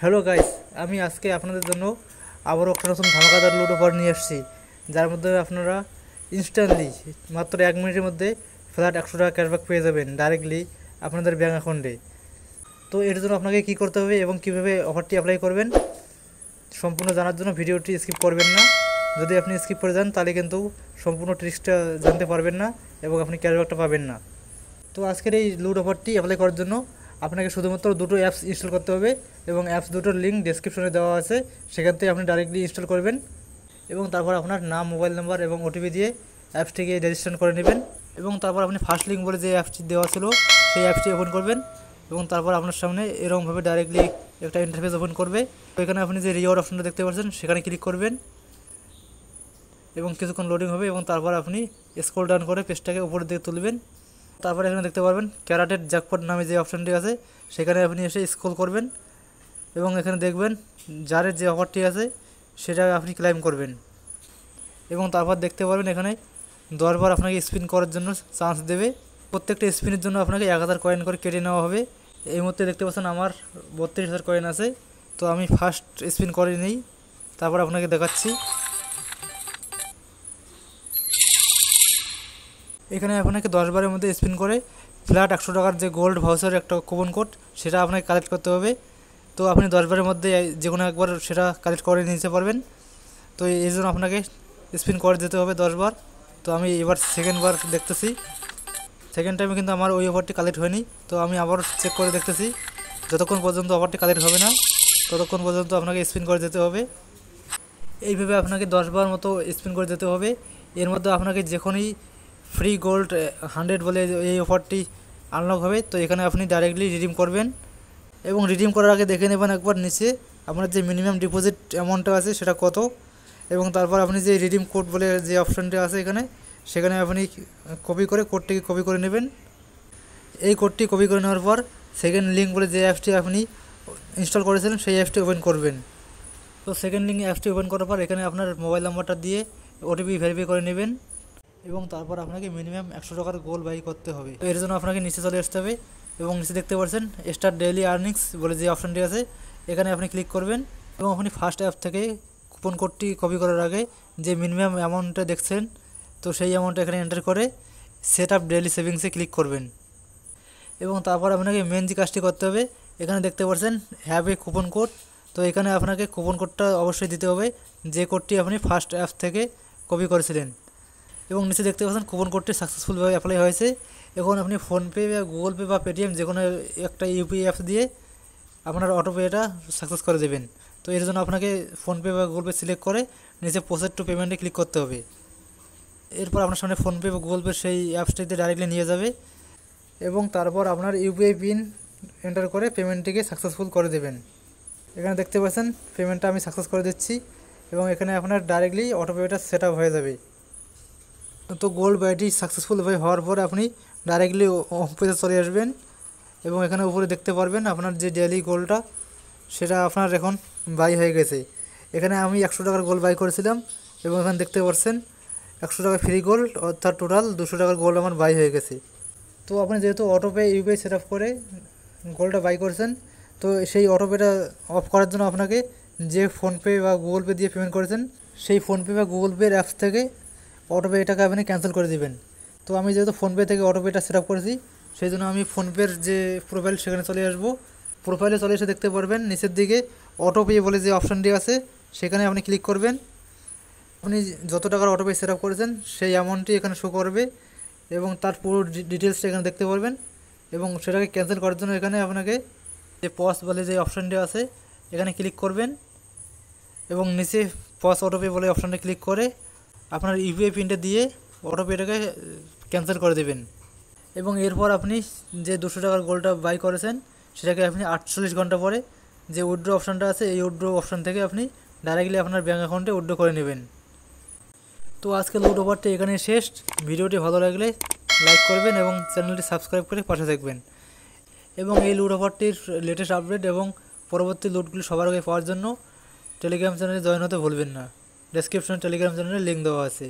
Hello guys, আমি আজকে আপনাদের জন্য আবারও একটা নতুন ধামাকাদার লুডো অফার নিয়ে এসেছি, যার মধ্যে আপনারা ইনস্ট্যান্টলি মাত্র 1 মিনিটের মধ্যে ফ্ল্যাট 100 টাকা ক্যাশব্যাক পেয়ে যাবেন ডাইরেক্টলি আপনাদের ব্যাঙ্ক অ্যাকাউন্টে। তো এর জন্য আপনাকে কী করতে হবে এবং কীভাবে অফারটি অ্যাপ্লাই করবেন সম্পূর্ণ জানার জন্য ভিডিওটি স্কিপ করবেন না। যদি আপনি স্কিপ করে যান তাহলে কিন্তু সম্পূর্ণ ট্রিক্সটা জানতে পারবেন না এবং আপনি ক্যাশব্যাকটা পাবেন না। তো আজকের এই লুড অফারটি অ্যাপ্লাই করার জন্য আপনাকে শুধুমাত্র দুটো অ্যাপস ইনস্টল করতে হবে এবং অ্যাপস দুটোর লিঙ্ক ডেসক্রিপশনে দেওয়া আছে, সেখান থেকে আপনি ডাইরেক্টলি ইনস্টল করবেন এবং তারপর আপনার নাম, মোবাইল নাম্বার এবং ওটিপি দিয়ে অ্যাপসটিকে রেজিস্ট্রেশন করে নেবেন এবং তারপর আপনি ফার্স্ট লিঙ্ক বলে যে অ্যাপসটি দেওয়া ছিল সেই অ্যাপসটি ওপেন করবেন এবং তারপর আপনার সামনে এরকমভাবে ডাইরেক্টলি একটা ইন্টারফেস ওপেন করবে। তো এখানে আপনি যে রিওয়ার্ড অপশনটা দেখতে পাচ্ছেন সেখানে ক্লিক করবেন এবং কিছুক্ষণ লোডিং হবে এবং তারপর আপনি স্ক্রল ডাউন করে পেজটাকে উপরের দিকে তুলবেন। তারপরে এখানে দেখতে পারবেন ক্যারাটেড জ্যাকপট নামে যে অপশানটি আছে সেখানে আপনি এসে স্ক্রল করবেন এবং এখানে দেখবেন যারের যে অফারটি আছে সেটা আপনি ক্লাইম করবেন এবং তারপর দেখতে পারবেন এখানে 10 বার আপনাকে স্পিন করার জন্য চান্স দেবে। প্রত্যেকটা স্পিনের জন্য আপনাকে 1000 কয়েন করে কেটে নেওয়া হবে। এই মুহূর্তে দেখতে পাচ্ছেন আমার 32,000 কয়েন আছে, তো আমি ফার্স্ট স্পিন করে নিই, তারপর আপনাকে দেখাচ্ছি। এখানে আপনাকে 10 বারের মধ্যে স্পিন করে ফ্ল্যাট 100 টাকার যে গোল্ড ভাউচারের একটা কুপন কোড সেটা আপনাকে কালেক্ট করতে হবে। তো আপনি 10 বারের মধ্যে যে কোনো একবার সেটা কালেক্ট করে নিতে পারবেন। তো এই জন্য আপনাকে স্পিন করে দিতে হবে 10 বার। তো আমি এবার সেকেন্ড বার দেখতেছি, সেকেন্ড টাইমে কিন্তু আমার ওই অফারটি কালেক্ট হয়নি। তো আমি আবার চেক করে দেখতেছি, যতক্ষণ পর্যন্ত অফারটি কালেক্ট হবে না ততক্ষণ পর্যন্ত আপনাকে স্পিন করে দিতে হবে। এইভাবে আপনাকে 10 বার মতো স্পিন করে দিতে হবে। এর মধ্যে আপনাকে যখনই ফ্রি গোল্ড 100 বলে এই অফারটি আনলক হবে, তো এখানে আপনি ডাইরেক্টলি রিডিম করবেন এবং রিডিম করার আগে দেখে নেবেন একবার নিচে আপনার যে মিনিমাম ডিপোজিট অ্যামাউন্টটা আছে সেটা কত এবং তারপর আপনি যে রিডিম কোড বলে যে অপশানটি আছে সেখানে আপনি কোডটিকে কপি করে নেবেন। এই কোডটি কপি করে নেওয়ার পর সেকেন্ড লিঙ্ক বলে যে অ্যাপসটি আপনি ইনস্টল করেছিলেন সেই অ্যাপসটি ওপেন করবেন। তো সেকেন্ড লিঙ্ক অ্যাপসটি ওপেন করার পর এখানে আপনার মোবাইল নাম্বারটা দিয়ে ওটিপি ভেরিফাই করে নেবেন এবং তারপর আপনাকে মিনিমাম 100 টাকার গোল বাই করতে হবে। তো এর জন্য আপনাকে নিচে চলে আসতে হবে এবং নিচে দেখতে পাচ্ছেন স্টার্ট ডেইলি আর্নিংস বলে যে অপশানটি আছে এখানে আপনি ক্লিক করবেন এবং আপনি ফার্স্ট অ্যাপ থেকে কুপন কোডটি কপি করার আগে যে মিনিমাম অ্যামাউন্টটা দেখছেন তো সেই অ্যামাউন্টটা এখানে এন্টার করে সেট আপ ডেইলি সেভিংসে ক্লিক করবেন এবং তারপর আপনাকে মেন যে কাজটি করতে হবে এখানে দেখতে পাচ্ছেন হ্যাভ এ কুপন কোড। তো এখানে আপনাকে কুপন কোডটা অবশ্যই দিতে হবে যে কোডটি আপনি ফার্স্ট অ্যাপ থেকে কপি করেছিলেন এবং নিচে দেখতে পাচ্ছেন কুপন কোডটি সাকসেসফুলভাবে অ্যাপ্লাই হয়েছে। এখন আপনি ফোনপে বা গুগল পে বা পেটিএম যে কোনো একটা ইউপিআই অ্যাপস দিয়ে আপনার অটোপে এটা সাকসেস করে দেবেন। তো এর জন্য আপনাকে ফোনপে বা গুগল পে সিলেক্ট করে নিচে প্রসেস টু পেমেন্টে ক্লিক করতে হবে। এরপর আপনার সামনে ফোনপে বা গুগল পে সেই অ্যাপসটিতে ডাইরেক্টলি নিয়ে যাবে এবং তারপর আপনার ইউপিআই পিন এন্টার করে পেমেন্টটিকে সাকসেসফুল করে দেবেন। এখানে দেখতে পাচ্ছেন পেমেন্টটা আমি সাকসেস করে দিচ্ছি এবং এখানে আপনার ডাইরেক্টলি অটোপেটা সেট আপ হয়ে যাবে। তো গোল্ড বাইটি সাকসেসফুল হওয়ার পর আপনি ডাইরেক্টলি হোম পেজে চলে আসবেন এবং এখানে উপরে দেখতে পারবেন আপনার যে ডেইলি গোল্ডটা সেটা আপনার এখন বাই হয়ে গেছে। এখানে আমি 100 টাকার গোল্ড বাই করেছিলাম এবং এখানে দেখতে পাচ্ছেন 100 টাকা ফ্রি গোল্ড, অর্থাৎ টোটাল 200 টাকার গোল্ড আমার বাই হয়ে গেছে। তো আপনি যেহেতু অটোপে ইউপিআই সেট আপ করে গোল্ডটা বাই করেছেন, তো সেই অটোপেটা অফ করার জন্য আপনাকে যে ফোনপে বা গুগল পে দিয়ে পেমেন্ট করেছেন সেই ফোনপে বা গুগল পের অ্যাপস থেকে অটোপে এটাকে আপনি ক্যান্সেল করে দিবেন। তো আমি যেহেতু ফোনপে থেকে অটোপেটা সেট আপ করেছি সেই জন্য আমি ফোনপের যে প্রোফাইল সেখানে চলে আসবো। প্রোফাইলে চলে এসে দেখতে পারবেন নিচের দিকে অটোপে বলে যে অপশানটি আছে সেখানে আপনি ক্লিক করবেন। আপনি যত টাকার অটোপে সেট আপ করেছেন সেই অ্যামাউন্টটি এখানে শো করবে এবং তার পুরো ডিটেলসটা এখানে দেখতে পারবেন এবং সেটাকে ক্যান্সেল করার জন্য এখানে আপনাকে যে পজ বলে যে অপশানটি আছে এখানে ক্লিক করবেন এবং নিচে পজ অটোপে বলে অপশানটা ক্লিক করে আপনার ইউপিআই পিনটা দিয়ে অটোপেটাকে ক্যান্সেল করে দেবেন এবং এরপর আপনি যে 200 টাকার গোল্ডটা বাই করেছেন সেটাকে আপনি 48 ঘন্টা পরে যে উইথড্র অপশানটা আছে এই উইথড্র অপশান থেকে আপনি ডাইরেক্টলি আপনার ব্যাঙ্ক অ্যাকাউন্টে উইথড্র করে নেবেন। তো আজকে লুড ওভারটি এখানে শেষ। ভিডিওটি ভালো লাগলে লাইক করবেন এবং চ্যানেলটি সাবস্ক্রাইব করে পাশে থাকবেন এবং এই লুড ওভারটির লেটেস্ট আপডেট এবং পরবর্তী লুটগুলি সবার আগে পাওয়ার জন্য টেলিগ্রাম চ্যানেলে জয়েন হতে ভুলবেন না। ডেসক্রিপশনে টেলিগ্রাম চ্যানেলের লিঙ্ক দেওয়া আছে।